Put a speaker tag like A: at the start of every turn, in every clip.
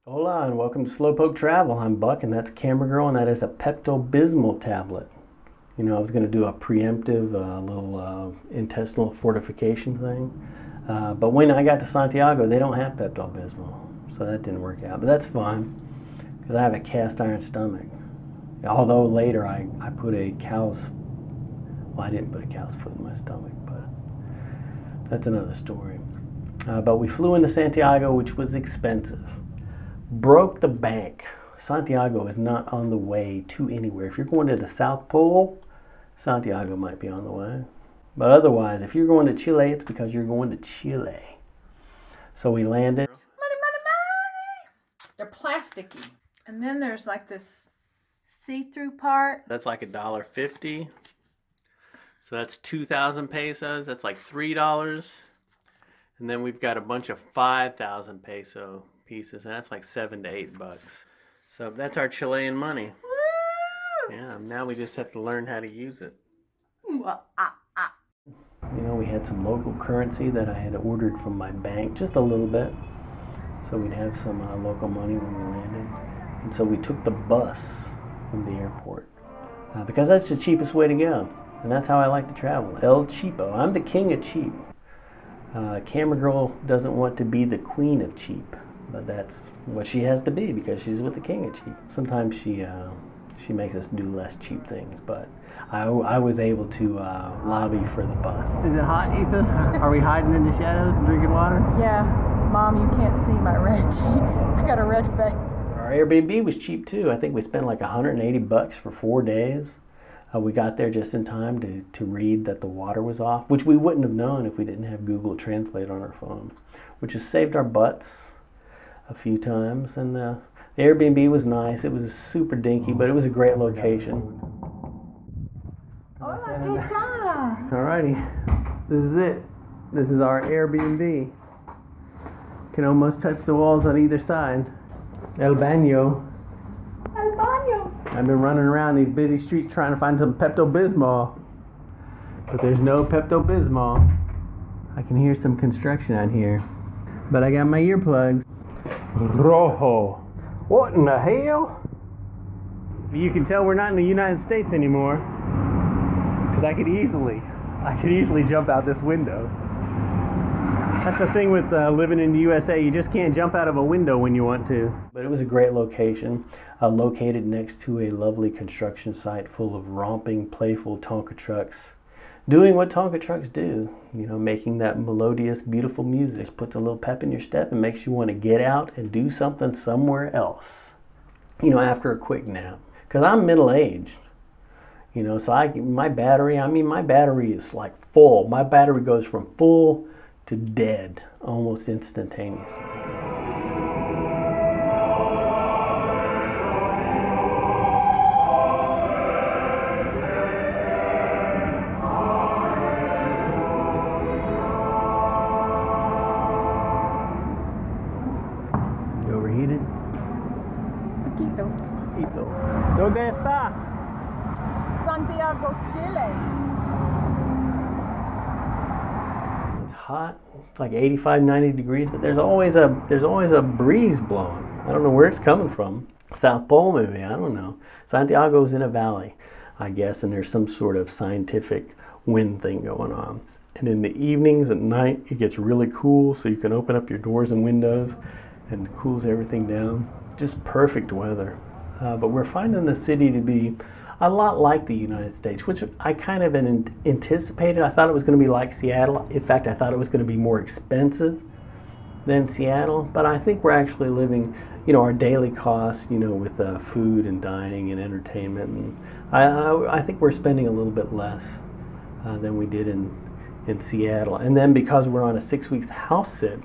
A: Hola and welcome to Slowpoke Travel. I'm Buck and that's Camera Girl and that is a Pepto-Bismol tablet. You know, I was going to do a preemptive little intestinal fortification thing. But when I got to Santiago, they don't have Pepto-Bismol. So that didn't work out. But that's fine because I have a cast iron stomach. Although later I put a cow's, well, I didn't put a cow's foot in my stomach, but that's another story. But we flew into Santiago, which was expensive. Broke the bank. Santiago is not on the way to anywhere. If you're going to the South Pole, Santiago might be on the way. But otherwise, if you're going to Chile, it's because you're going to Chile. So we landed.
B: Money, money, money! They're plasticky. And then there's like this see-through part.
A: That's like $1.50. So that's 2,000 pesos. That's like $3. And then we've got a bunch of 5,000 peso pieces, and that's like $7 to $8. So that's our Chilean money.
B: Woo!
A: Yeah, now we just have to learn how to use it.
B: You
A: know, we had some local currency that I had ordered from my bank, just a little bit. So we'd have some local money when we landed. And so we took the bus from the airport because that's the cheapest way to go. And that's how I like to travel. El Cheapo. I'm the king of cheap. Camera Girl doesn't want to be the queen of cheap, but that's what she has to be because she's with the king of cheap. Sometimes she makes us do less cheap things, but I was able to lobby for the bus. Is it hot, Ethan? Are we hiding in the shadows and drinking water?
B: Yeah, Mom, you can't see my red cheeks. I got a red face.
A: Our Airbnb was cheap too. I think we spent like $180 for 4 days. We got there just in time to read that the water was off, which we wouldn't have known if we didn't have Google Translate on our phone, which has saved our butts a few times. And the Airbnb was nice. It was super dinky, but it was a great location.
B: Hola, ¿qué tal?
A: Alrighty, this is it. This is our Airbnb. Can almost touch the walls on either side. El Baño.
B: El baño.
A: I've been running around these busy streets trying to find some Pepto-Bismol, but there's no Pepto-Bismol. I can hear some construction out here, but I got my earplugs. Rojo. What in the hell? You can tell we're not in the United States anymore, because I could easily jump out this window. That's the thing with living in the USA, you just can't jump out of a window when you want to. But it was a great location, located next to a lovely construction site full of romping, playful Tonka trucks, doing what Tonka trucks do, you know, making that melodious, beautiful music. It puts a little pep in your step and makes you want to get out and do something somewhere else, you know, after a quick nap. Because I'm middle-aged, you know, so my battery is like full. My battery goes from full to dead almost instantaneously. You overheated?
B: Poquito.
A: ¿Dónde está?
B: Santiago, Chile.
A: Hot. It's like 85, 90 degrees, but there's always a breeze blowing. I don't know where it's coming from. South Pole maybe, I don't know. Santiago's in a valley, I guess, and there's some sort of scientific wind thing going on. And in the evenings at night, it gets really cool, so you can open up your doors and windows and it cools everything down. Just perfect weather. But we're finding the city to be a lot like the United States, which I kind of anticipated. I thought it was going to be like Seattle. In fact, I thought it was going to be more expensive than Seattle. But I think we're actually living, you know, our daily costs, you know, with food and dining and entertainment. And I think we're spending a little bit less than we did in Seattle. And then because we're on a 6-week house sit,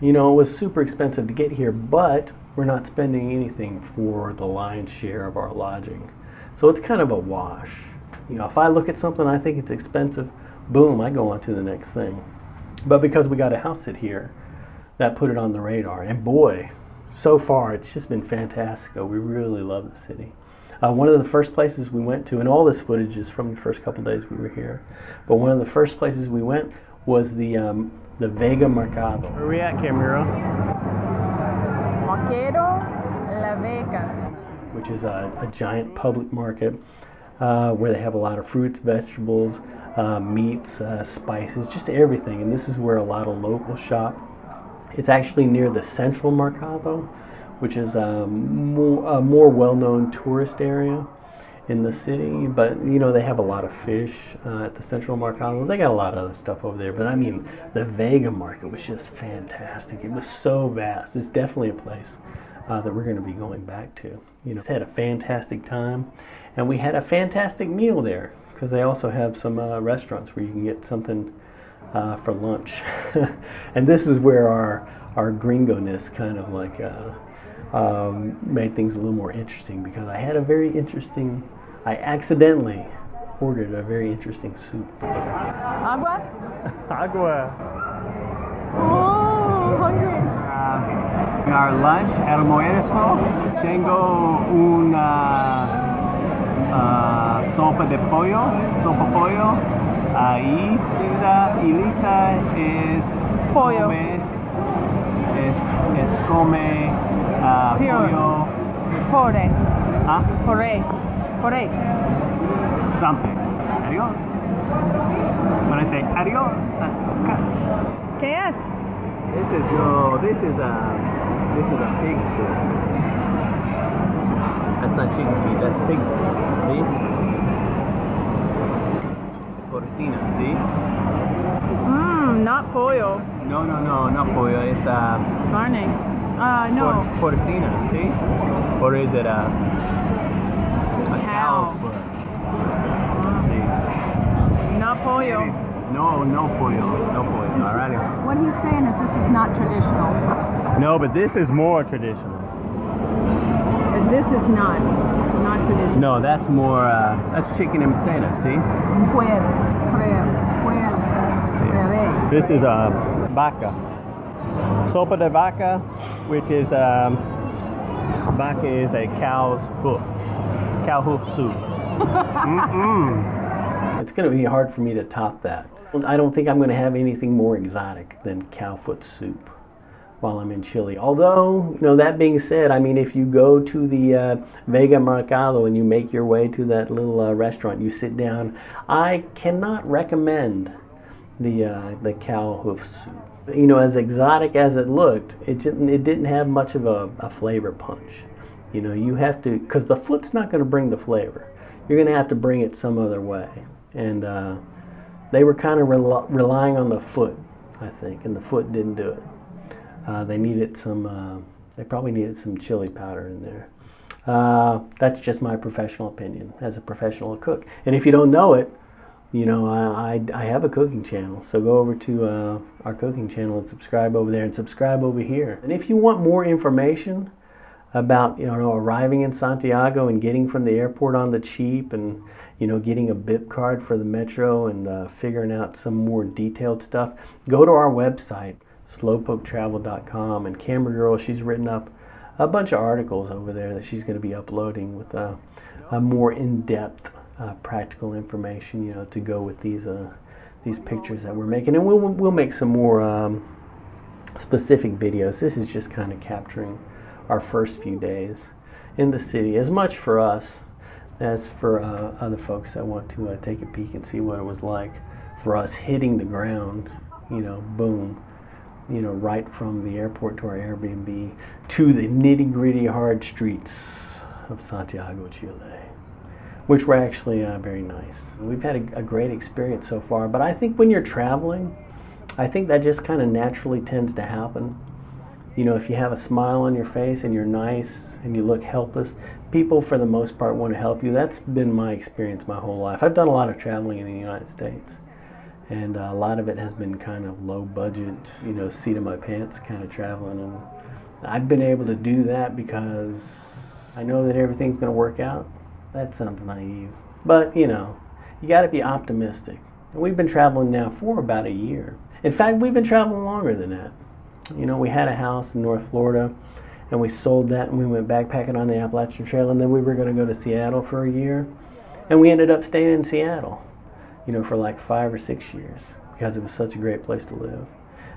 A: you know, it was super expensive to get here, but we're not spending anything for the lion's share of our lodging. So it's kind of a wash. You know, if I look at something I think it's expensive, boom, I go on to the next thing. But because we got a house sit here, that put it on the radar. And boy, so far it's just been fantastic. We really love the city. One of the first places we went to, and all this footage is from the first couple days we were here, but one of the first places we went was the Vega Mercado. Where are we at, Camera?
B: Mercado La Vega.
A: which is a giant public market where they have a lot of fruits, vegetables, meats, spices, just everything. And this is where a lot of locals shop. It's actually near the Central Mercado, which is a more well-known tourist area in the city. But you know, they have a lot of fish at the Central Mercado. They got a lot of other stuff over there. But I mean, the Vega market was just fantastic. It was so vast. It's definitely a place that we're going to be going back to. You know, had a fantastic time, and we had a fantastic meal there because they also have some restaurants where you can get something for lunch. And this is where our gringo-ness kind of like made things a little more interesting, because I accidentally ordered a very interesting soup.
B: Agua?
A: Agua.
B: Oh, hungry.
A: Our lunch, almuerzo, tengo una sopa de pollo, Elisa es
B: Pollo.
A: come pollo.
B: Pore.
A: ¿Ah?
B: Pore.
A: Something. Adiós. When I say adiós.
B: ¿Qué es?
A: This is a pig soup. That's not chicken feet, that's pig feet. See? Porcina, see?
B: Not pollo.
A: No, not pollo. It's
B: Carne. No.
A: Porcina, see? Or is it a cow's foot? See?
B: Not pollo.
A: No pollo. Alrighty.
B: What he's saying is this is not traditional.
A: No, but this is more traditional.
B: But this is not traditional.
A: No, that's more, that's chicken and potatoes, see? This is vaca. Sopa de vaca, which is, vaca is a cow's hoof. Cow hoof soup. It's going to be hard for me to top that. I don't think I'm going to have anything more exotic than cow foot soup while I'm in Chile. Although, you know, that being said, I mean, if you go to the Vega Mercado and you make your way to that little restaurant, you sit down, I cannot recommend the cow hoof soup. You know, as exotic as it looked, it didn't have much of a flavor punch. You know, you have to, because the foot's not going to bring the flavor. You're going to have to bring it some other way. And they were kind of relying on the foot, I think, and the foot didn't do it. They probably needed some chili powder in there. That's just my professional opinion as a professional cook. And if you don't know it, you know, I have a cooking channel. So go over to our cooking channel and subscribe over there and subscribe over here. And if you want more information about, you know, arriving in Santiago and getting from the airport on the cheap, and, you know, getting a BIP card for the metro, and figuring out some more detailed stuff, go to our website, slowpoketravel.com, and Camera Girl, she's written up a bunch of articles over there that she's going to be uploading with a more in-depth practical information, you know, to go with these pictures that we're making. And we'll make some more specific videos. This is just kind of capturing our first few days in the city, as much for us as for other folks that want to take a peek and see what it was like for us hitting the ground, you know, boom, you know, right from the airport to our Airbnb to the nitty-gritty hard streets of Santiago, Chile, which were actually very nice. We've had a great experience so far, but I think when you're traveling, I think that just kind of naturally tends to happen. You know, if you have a smile on your face and you're nice and you look helpless, people for the most part want to help you. That's been my experience my whole life. I've done a lot of traveling in the United States, and a lot of it has been kind of low budget, you know, seat of my pants kind of traveling. And I've been able to do that because I know that everything's going to work out. That sounds naive, but you know, you got to be optimistic. And we've been traveling now for about a year. In fact, we've been traveling longer than that. You know, we had a house in North Florida, and we sold that, and we went backpacking on the Appalachian Trail, and then we were going to go to Seattle for a year, and we ended up staying in Seattle, you know, for like 5 or 6 years, because it was such a great place to live.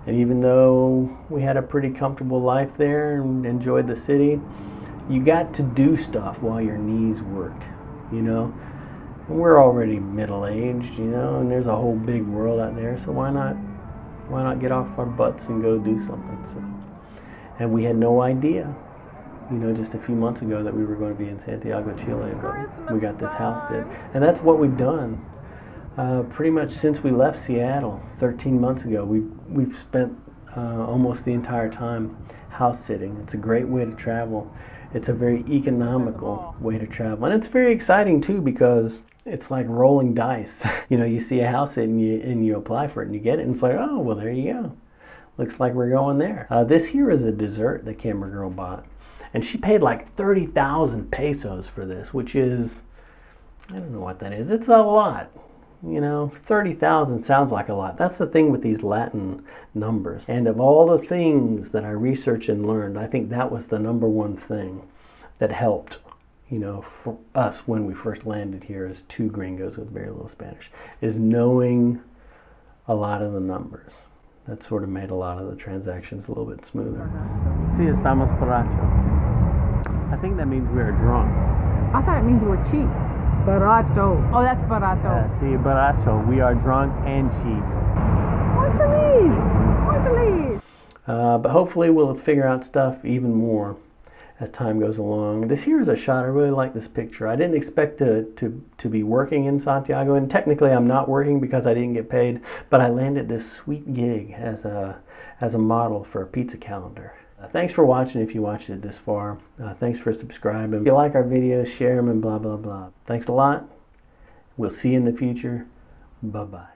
A: And even though we had a pretty comfortable life there and enjoyed the city, you got to do stuff while your knees work, you know. And we're already middle-aged, you know, and there's a whole big world out there, so why not get off our butts and go do something? So, and we had no idea, you know, just a few months ago that we were going to be in Santiago, Chile, but we got this house sit. And that's what we've done. Pretty much since we left Seattle 13 months ago, we've spent almost the entire time house sitting. It's a great way to travel. It's a very economical way to travel, and it's very exciting too because it's like rolling dice. You know, you see a house sit and you apply for it and you get it, and it's like, oh well, there you go. Looks like we're going there. This here is a dessert that Camera Girl bought, and she paid like 30,000 pesos for this, which is, I don't know what that is. It's a lot. You know, 30,000 sounds like a lot. That's the thing with these Latin numbers. And of all the things that I researched and learned, I think that was the number one thing that helped, you know, for us when we first landed here as two gringos with very little Spanish, is knowing a lot of the numbers. That sort of made a lot of the transactions a little bit smoother. Si estamos borracho. I think that means we are drunk.
B: I thought it means we're cheap. Barato. Oh, that's barato.
A: Sí, barato. We are drunk and cheap.
B: Muy feliz. Muy feliz.
A: But hopefully we'll figure out stuff even more as time goes along. This here is a shot. I really like this picture. I didn't expect to be working in Santiago, and technically I'm not working because I didn't get paid, but I landed this sweet gig as a model for a pizza calendar. Thanks for watching if you watched it this far. Thanks for subscribing. If you like our videos, share them and blah, blah, blah. Thanks a lot. We'll see you in the future. Bye-bye.